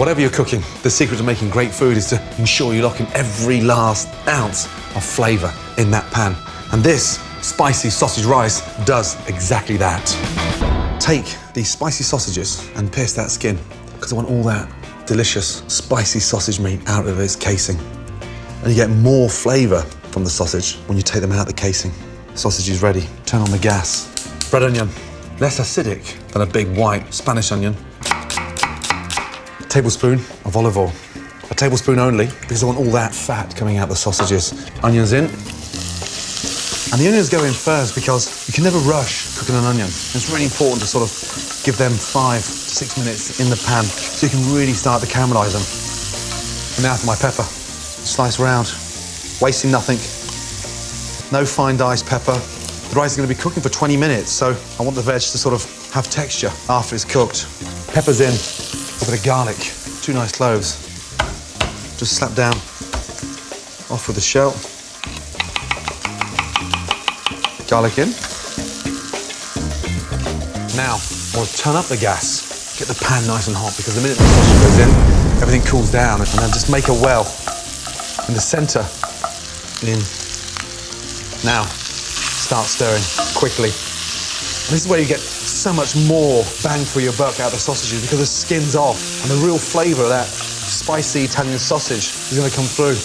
Whatever you're cooking, the secret to making great food is to ensure you lock in every last ounce of flavour in that pan. And this spicy sausage rice does exactly that. Take these spicy sausages and pierce that skin, because I want all that delicious, spicy sausage meat out of its casing. And you get more flavour from the sausage when you take them out of the casing. Sausage is ready. Turn on the gas. Red onion, less acidic than a big white Spanish onion. A tablespoon of olive oil. A tablespoon only, because I want all that fat coming out the sausages. Onions in. And the onions go in first because you can never rush cooking an onion. It's really important to sort of give them 5 to 6 minutes in the pan so you can really start to caramelise them. And now for my pepper. Slice round, wasting nothing. No fine diced pepper. The rice is going to be cooking for 20 minutes, so I want the veg to sort of have texture after it's cooked. Pepper's in, a bit of garlic, 2 nice cloves. Just slap down, off with the shell. Garlic in. Now, I want to turn up the gas, get the pan nice and hot, because the minute the sausage goes in, everything cools down, and then just make a well in the centre. In. Now, start stirring quickly. And this is where you get so much more bang for your buck out of the sausages, because the skin's off, and the real flavour of that spicy Italian sausage is going to come through.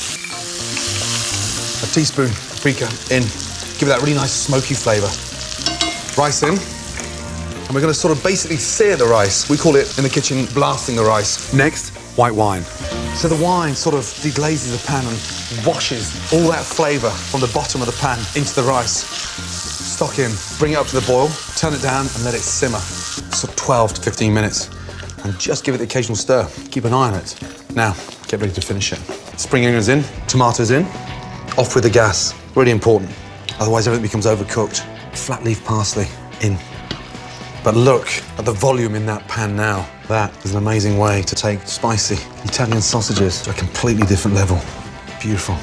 A teaspoon paprika in. Give it that really nice smoky flavour. Rice in. And we're going to sort of basically sear the rice. We call it in the kitchen blasting the rice. Next, white wine. So the wine sort of deglazes the pan and washes all that flavour from the bottom of the pan into the rice. Stock in, bring it up to the boil, turn it down and let it simmer. So 12 to 15 minutes. And just give it the occasional stir. Keep an eye on it. Now, get ready to finish it. Spring onions in, tomatoes in, off with the gas. Really important. Otherwise everything becomes overcooked. Flat leaf parsley in. But look at the volume in that pan now. That is an amazing way to take spicy Italian sausages to a completely different level. Beautiful.